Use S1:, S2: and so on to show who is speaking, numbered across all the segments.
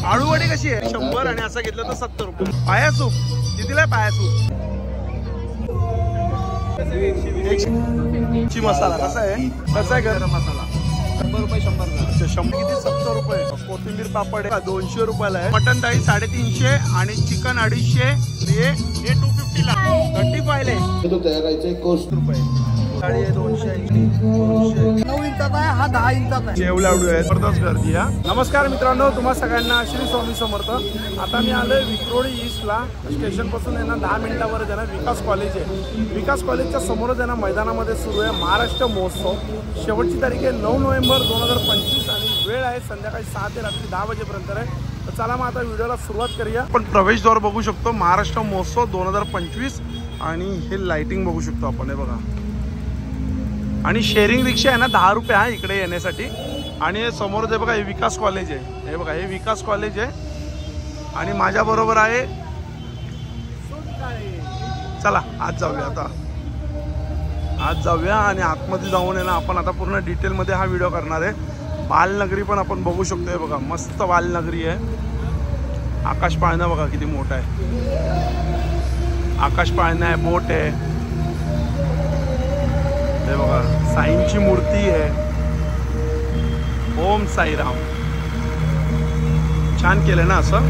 S1: आळूवडी कशी आहे? 100 आणि असं घेतलं तर 70 रुपये. पाया सूप कितीला आहे? पाया सूप ची मसाला कसा आहे? कसा आहे गरम मसाला? 100 रुपये 100 अच्छा 100 किती? 70 रुपये. कोथिंबीर पापड 200 रुपयाला आहे. मटन थाळी 350 आणि चिकन 250. हे 250 ला 35 ला तो तयार करायचे कोस्ट रुपये. थाळी 280 9 इंचाचा आहे हा 10 इंचाचा आहे. शेव लाडू आहे. जबरदस्त गर्दी आहे. नमस्कार मित्रांनो, तुम्हा सगळ्यांना श्री स्वामी समर्थ. आता मी आलोय विक्रोळी ईस्टला. स्टेशन पासून आहे ना 10 मिनिटावर आहे ना विकास कॉलेज आहे. विकास कॉलेजच्या समोरच आहे ना मैदानामध्ये सुरू आहे महाराष्ट्र महोत्सव. शेवटची तारीख आहे 9 नोव्हेंबर 2025 आणि वेळ आहे संध्याकाळी 6 ते रात्री 10 वाजेपर्यंत आहे. तर चला मग आता व्हिडिओला सुरुवात करूया. आपण प्रवेशद्वार बघू शकतो महाराष्ट्र महोत्सव 2025 आणि हे लाइटिंग बघू शकतो आपण. हे बघा आणि शेअरिंग रिक्षा आहे ना 10 रुपये आहे इकडे येण्यासाठी. आणि समोर जे बघा हे विकास कॉलेज आहे. हे बघा हे विकास कॉलेज आहे आणि माझ्या बरोबर आहे. चला आज जाऊया. आता आज जाऊया आणि आतमध्ये जाऊन आहे ना आपण आता पूर्ण डिटेलमध्ये हा व्हिडिओ करणार आहे. बालनगरी पण आपण बघू शकतो. हे बघा मस्त बालनगरी आहे. आकाश पाळणा बघा किती मोठा आहे. आकाश पाळणा आहे, बोट आहे. हे बघा साईंची मूर्ती आहे. ओम साईराम. छान केलं ना असं.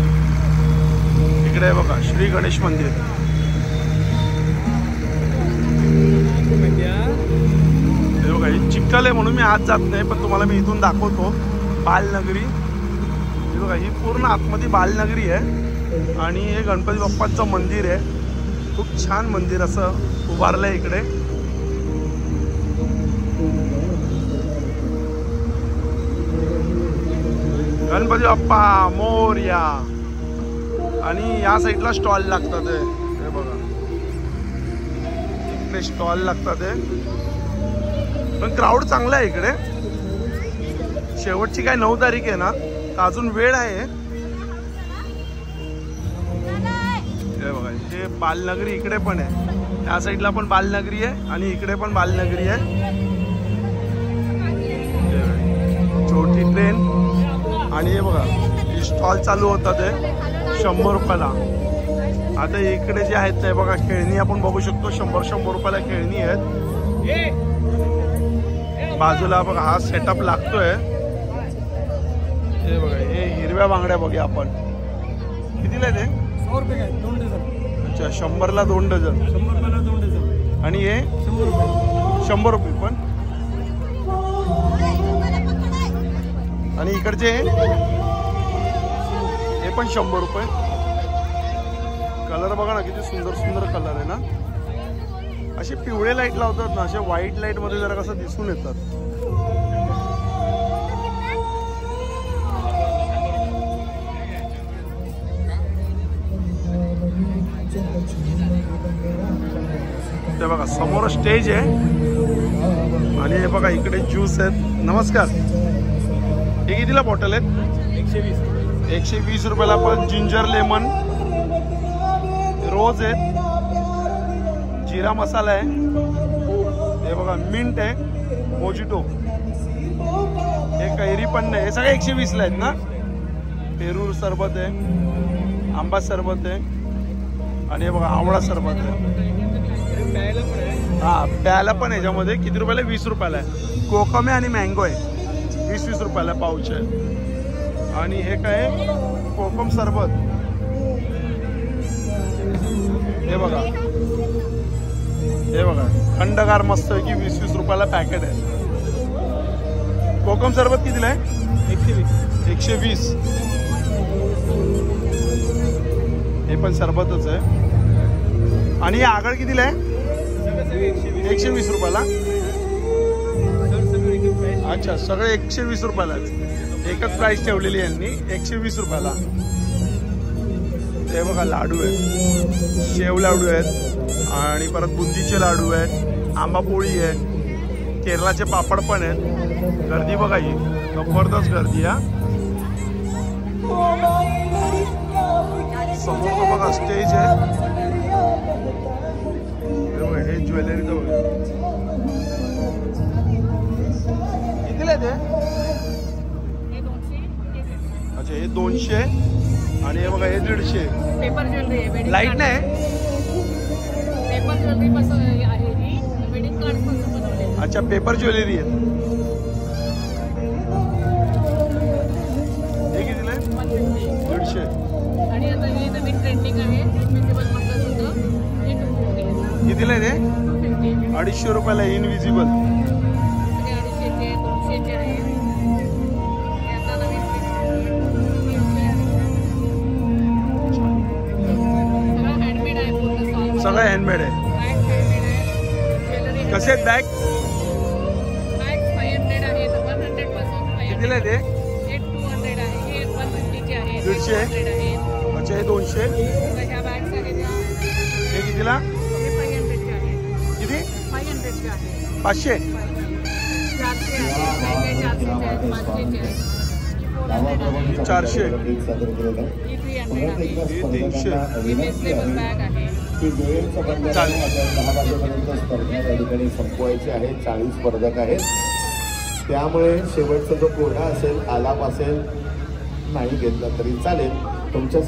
S1: इकडे बघा श्री गणेश मंदिर. हे बघा हे चिखल आहे म्हणून मी आज जात नाही, पण तुम्हाला मी इथून दाखवतो बालनगरी. हे बघा ही पूर्ण आतमध्ये बालनगरी आहे आणि हे गणपती बाप्पांचं मंदिर आहे. खूप छान मंदिर असं उभारलंय इकडे. गणपती बाप्पा मोरया. आणि या साईडला स्टॉल लागतात. हे बघा इकडे स्टॉल लागतात. पण क्राऊड चांगला आहे इकडे. शेवटची काय 9 तारीख आहे ना, तर अजून वेळ आहे. हे बघा हे बालनगरी इकडे पण आहे. या साईडला पण बालनगरी आहे आणि इकडे पण बालनगरी आहे. छोटी ट्रेन आणि हे बघा हे स्टॉल चालू होतात ते 100 रुपयाला. आता इकडे जे आहेत ते बघा खेळणी आपण बघू शकतो. 100 रुपयाला खेळणी आहेत. बाजूला बघा हा सेटअप लागतोय. हे बघा हे हिरव्या बांगड्या बघूया आपण. कितीला आहे ते? 100 रुपये काय 2 डझन. अच्छा 100ला 2 डझन. 100ला 2 डझन. आणि हे 100 रुपये. 100 रुपये पण. आणि इकडचे हे पण 100 रुपये. कलर बघा ना किती सुंदर सुंदर कलर आहे ना. असे पिवळे लाईट लावतात ना, असे व्हाईट लाईट मध्ये जरा कसं दिसून येतात. ते बघा समोर स्टेज आहे आणि हे बघा इकडे ज्यूस आहेत. नमस्कार. हे कितीला बॉटल आहेत? 120. 120 रुपयाला. पण जिंजर लेमन रोज आहेत. जिरा मसाला आहे. हे बघा मिंट आहे. मोजिटो. हे कैरी पण नाही. हे सगळे 120 ला आहेत ना. पेरू सरबत आहे, आंबा सरबत आहे आणि हे बघा आवळा सरबत आहे. हा प्यायला पण याच्यामध्ये किती रुपयाला? 20 रुपयाला आहे. कोकम आहे आणि मँगो आहे. 20 रुपयाला पाऊच आहे. आणि हे काय कोकम सरबत. हे बघा हे बघा थंडगार मस्त आहे की 20 रुपयाला पॅकेट आहे. कोकम सरबत कितीला आहे? 120. हे पण सरबतच आहे. आणि हे आगळ कितीला आहे? 120 रुपयाला. अच्छा सगळे 120 रुपयालाच. एकच प्राइस ठेवलेली यांनी 120 रुपयाला. हे बघा लाडू आहेत. शेव लाडू आहेत आणि परत बुंदीचे लाडू आहेत. आंबा पोळी आहे. केरळाचे पापड पण आहेत. गर्दी बघा ही जबरदस्त गर्दी. हा समोर बघा स्टेज आहे. हे ज्वेलरीचं बघा कितीला आहे ते? अच्छा हे हे 200 आणि हे बघा हे 150.
S2: पेपर ज्वेलरी
S1: लाईट नाही
S2: पेपर ज्वेलरी पासून आहे ही वेडिंग कार्ड पासून बनवलेली.
S1: अच्छा पेपर ज्वेलरी आहे. हे कितीला आहे? 150.
S2: आणि आता हे नवीन ट्रेंडिंग आहे इनविजिबल मंगळसूत्र हे 250.
S1: कितीला आहे ते?
S2: 250.
S1: 250 रुपयाला इनविजिबल.
S2: सगळे 250चे 200चे आहे. हे आता नवीन सगळं हँडमेड आहे पूर्ण.
S1: सगळं हँडमेड आहे. कसे आहेत बॅग?
S2: 500 आहे 100 पासून 500.
S1: कितीला आहे ते?
S2: हे 200 आहे. हे 150चे आहे.
S1: 150 आहे. अच्छा हे 200.
S2: ह्या बॅग्स आहेत
S1: हे कितीला?
S2: हे 500चे आहे.
S1: किती?
S2: 500चे आहे.
S1: 500.
S2: 400 आहे. 400चे आहेत. 500चे आहेत.
S1: 400.
S2: ही 300 आहे.
S1: हे 300.
S2: ही वेस्टेबल बॅग आहे.
S1: चालेल.
S3: 10 वाजेपर्यंत स्पर्धा या ठिकाणी संपवायची आहे. 40 स्पर्धक आहेत. त्यामुळे शेवटचा जो कोडा असेल आलाप असेल नाही घेतला तरी चालेल. तुमच्या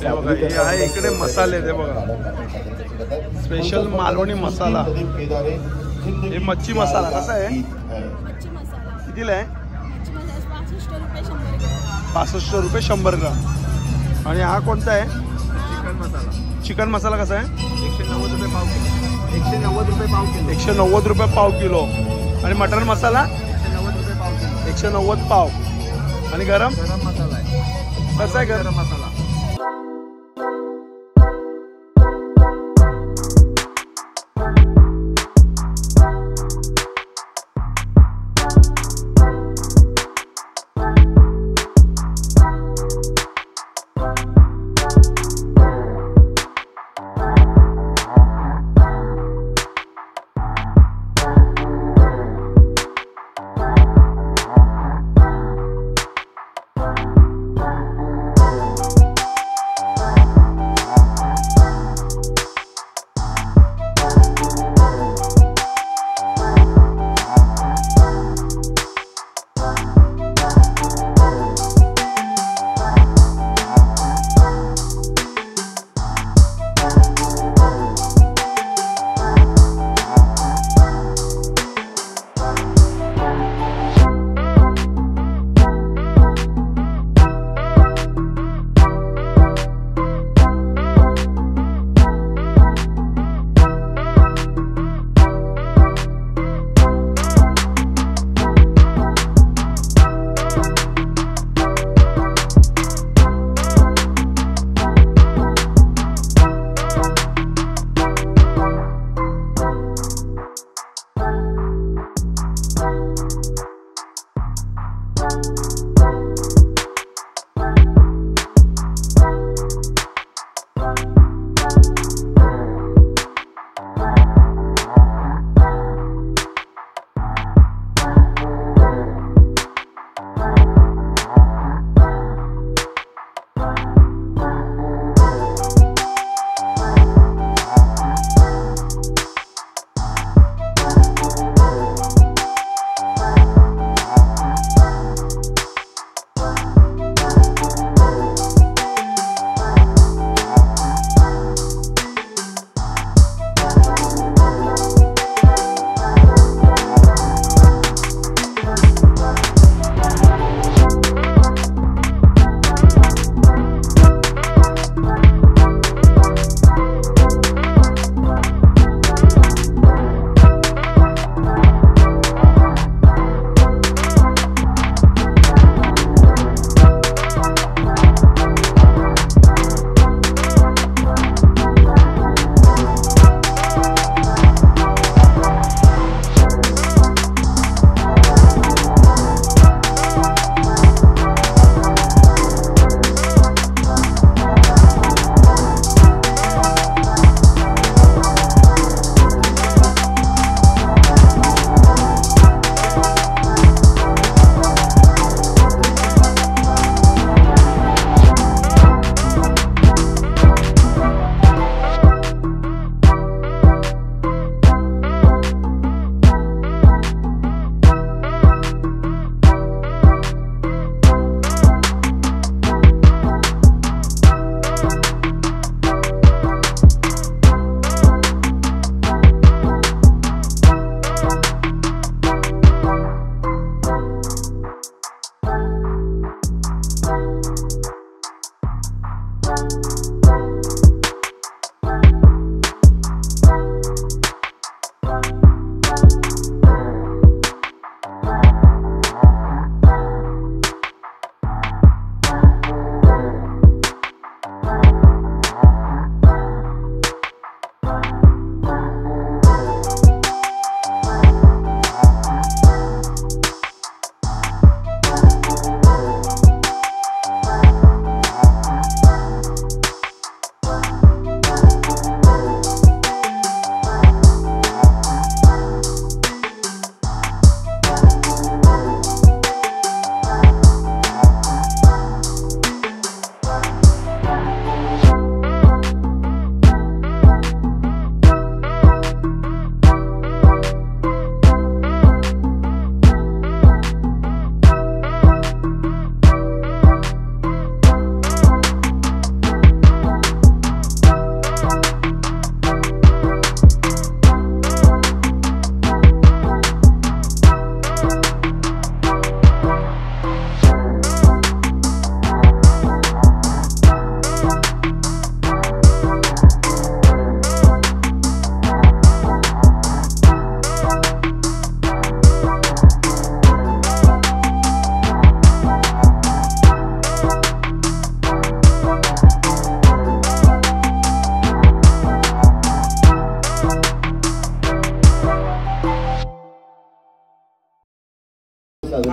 S1: आहे इकडे मसाले ते बघा स्पेशल मालवणी मसाला. हे मच्छी मसाला कसा आहे? कितीला आहे? 65 रुपये 100 ग्राम. आणि हा कोणता आहे? चिकन मसाला. चिकन मसाला कसा आहे? 190 रुपये पाव किलो. 190 रुपये पाव किलो. 190 रुपये पाव किलो. आणि मटन मसाला 190 रुपये पाव किलो. 190 पाव. आणि गरम मसाला आहे. कसा आहे गरम मसाला?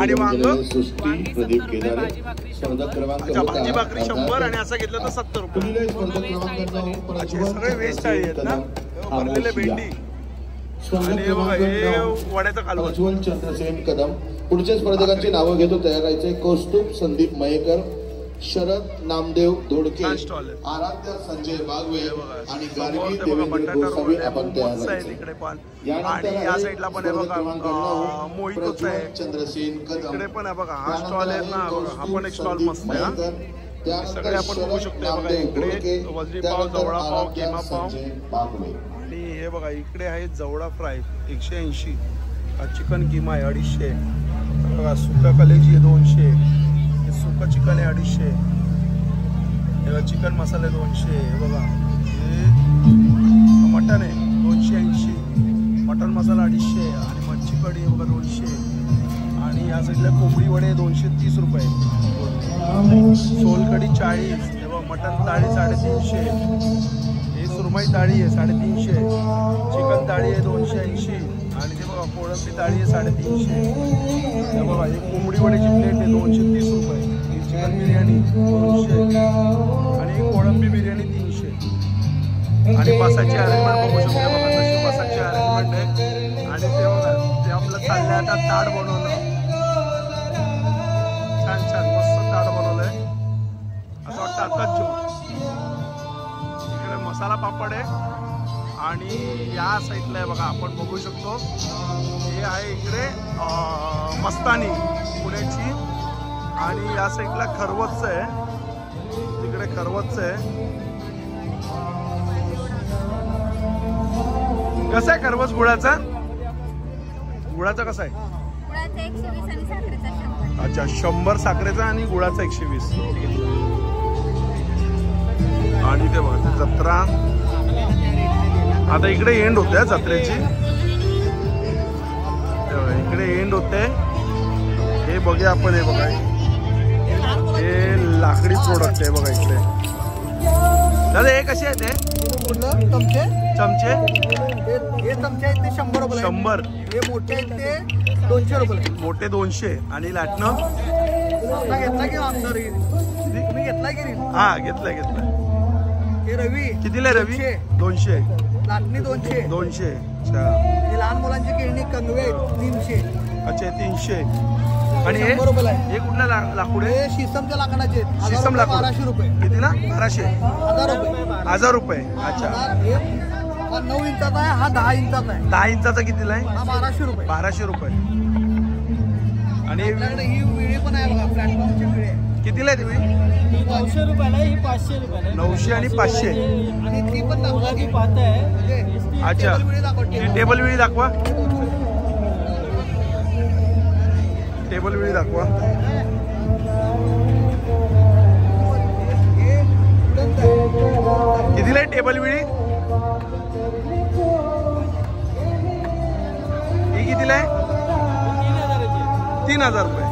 S1: आणि वांग
S3: सृष्टी प्रदीप केदारे स्पर्धक क्रमांक
S1: अच्छा भाजी भाकरी 100 आणि असं घेतलं तर 70 रुपये.
S3: स्पर्धक क्रमांक 9
S1: अच्छा सगळे व्हेज थाळी आहेत ना. भरलेले भेंडी आणि हे बघा हे वड्याचं कालवण.
S3: प्रज्वल चंद्रसेन कदम. पुढच्या स्पर्धकांची नावं घेतो तयार राहायचे. कौस्तुभ संदीप मयेकर, शरद नामदेव धोडके, आराध्य संजय बागवे आणि गार्गी देवेंद्र गोसावी आपण तयार राहायचे.
S1: इकडे पण आणि या साईडला पण आहे बघा मोहितच आहे.
S3: चंद्रसेन कदम
S1: इकडे पण आहे बघा हा स्टॉल आहे ना. हा पण एक स्टॉल मस्त आहे हा. सगळे आपण बघू शकतो बघा. इकडे वजरी पाव, जवळा पाव, किमा पाव आणि हे बघा इकडे आहे जवळा फ्राय 180. चिकन किमा आहे 250. बघा सुका कलेजी आहे 200. सुका चिकन आहे 250. हे चिकन मसाले 200. हे बघा हे मटन आहे 280. मटन मसाला 250 आणि मच्छी कढी आहे बघा 200. आणि या साईडला कोंबडी वडे 230 रुपये. सोलकढी 40. हे बघा मटन थाळी 350. हे सुरमई थाळी आहे 350. चिकन थाळी आहे 280. आणि ते बघा कोळंबी थाळी आहे 350. हे बघा एक कोंबडी वड्याची प्लेट आहे 230 रुपये. ही चिकन बिर्याणी 200 आणि कोळंबी बिर्याणी 300. आणि बसाची अरेंजमेंट बघू शकतो बघा कशी बसाची अरेंजमेंट आहे. आणि ते बघा ते आपलं चाललंय आता ताट बनवणं. छान छान मस्त ताट बनवलंय असं वाटतं आताच जेवू. इकडे मसाला पापड आहे आणि या साईडला आहे बघा आपण बघू शकतो हे आहे इकडे मस्तानी पुण्याची. आणि या साईडला खरवसचं आहे. तिकडे खरवसचं आहे. कसं आहे खरवस गुळाचा? गुळाचा कसा आहे?
S4: गुळाचा 120 आणि साखरेचा 100.
S1: अच्छा 100 साखरेचा आणि गुळाचा 120. आणि ते बघा जत्रा आता इकडे एंड होते जत्रेची. इकडे एंड होते. हे बघूया आपण. हे बघा हे लाकडी प्रोडक्ट आहे बघा इकडे. दादा हे कसे आहेत? हे चमचे चमचे
S5: हे चमचे आहेत ते 100 रुपये.
S1: 100.
S5: हे मोठे आहेत ते 200 रुपये.
S1: मोठे 200 आणि लाटणं
S5: घेतला की आमदार तुम्ही घेतला की
S1: हा घेतलाय.
S5: हे रवी
S1: कितीला आहे रवी? 200.
S5: लाटणी 200.
S1: 200. अच्छा
S5: हे लहान मुलांची खेळणी कंगवे 300.
S1: अच्छा 300. आणि हे
S5: 100 रुपये आहे.
S1: हे कुठला लाकूड आहे?
S5: हे शीसमच्या लाकडाचे
S1: शीसम लाकूड
S5: 1200 रुपये.
S1: कितीला? 1200.
S5: 1000 रुपये.
S1: 1000 रुपये. अच्छा
S5: हे हा 9 इंचाचा आहे. हा 10 इंचाचा आहे.
S1: 10 इंचाचा कितीला आहे?
S5: हा 1200 रुपये.
S1: 1200 रुपये. आणि
S5: आपल्याकडे ही विळी पण आहे बघा प्लॅटफॉर्मची विळी आहे.
S1: कितीला आहे तुम्ही?
S5: 900 रुपयाला ही 500 रुपयाला.
S1: 900 आणि 500.
S5: आणि ती पण दाखवा की पाहत आहे.
S1: अच्छा टेबल विळी दाखवा. टेबल विळी दाखवा. कितीला आहे टेबल विळी? ही कितीला आहे? 3000 रुपये.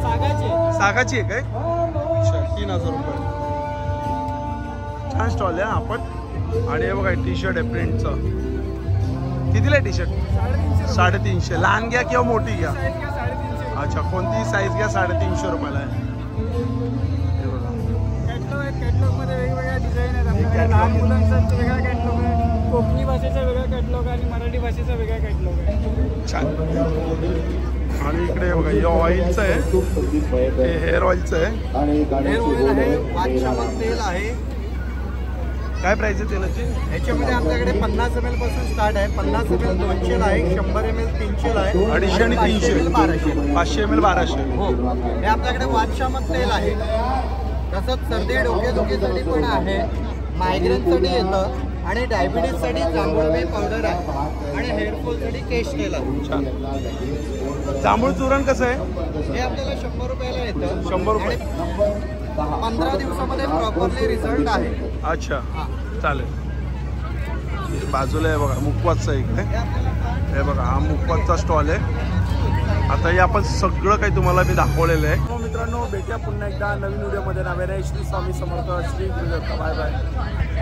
S1: सागाची आहे काय? अच्छा 3000 रुपये. छान स्टॉल आहे आपण. आणि हे बघा टी शर्ट आहे प्रिंटचं. कितीला आहे टी शर्ट? 350. लहान घ्या किंवा मोठी घ्या? अच्छा कोणती साईज घ्या 350 रुपयाला आहे. हे बघा
S5: कॅटलॉग मध्ये वेगवेगळ्या डिझाईन आहेत आपल्याकडे. लहान मुलांचा वेगळा कॅटलॉग आहे, कोकणी भाषेचा वेगळा कॅटलॉग आहे आणि मराठी भाषेचा वेगळा कॅटलॉग आहे.
S1: छान. आणि इकडे बघा हे ऑइलचं आहे. हे हेअर ऑइलचं आहे.
S5: हेअर ऑइल आहे. बादशाह तेल आहे.
S1: काय प्राइस आहे तेलाची?
S5: याच्यामध्ये आपल्याकडे 50 ml पासून स्टार्ट आहे. 50 ml 200 ला आहे, 100 ml 300 ला आहे,
S1: 250 आणि 300.
S5: 1200.
S1: 500 ml 1200.
S5: हो हे आपल्याकडे बादशाह तेल आहे. तसंच सर्दी डोकेदुखीसाठी पण आहे, मायग्रेनसाठी येतं आणि डायबिटीजसाठी जांभूळबी पावडर आहे आणि हेअरफॉलसाठी केश तेल आहे.
S1: जांभूळ चूर्ण कसं आहे?
S5: हे आपल्याला 100 रुपयाला येतं.
S1: 100 रुपये.
S5: 15 दिवसामध्ये प्रॉपरली रिझल्ट आहे.
S1: अच्छा चालेल. बाजूला आहे बघा मुखवासचा इकडे. हे बघा हा मुखवासचा स्टॉल आहे. आता हे आपण सगळं काही तुम्हाला मी दाखवलेलं आहे. मित्रांनो भेटूया पुन्हा एकदा नवीन व्हिडिओमध्ये. नव्याने श्री स्वामी समर्थ. श्री गुरु दत्त. Bye bye.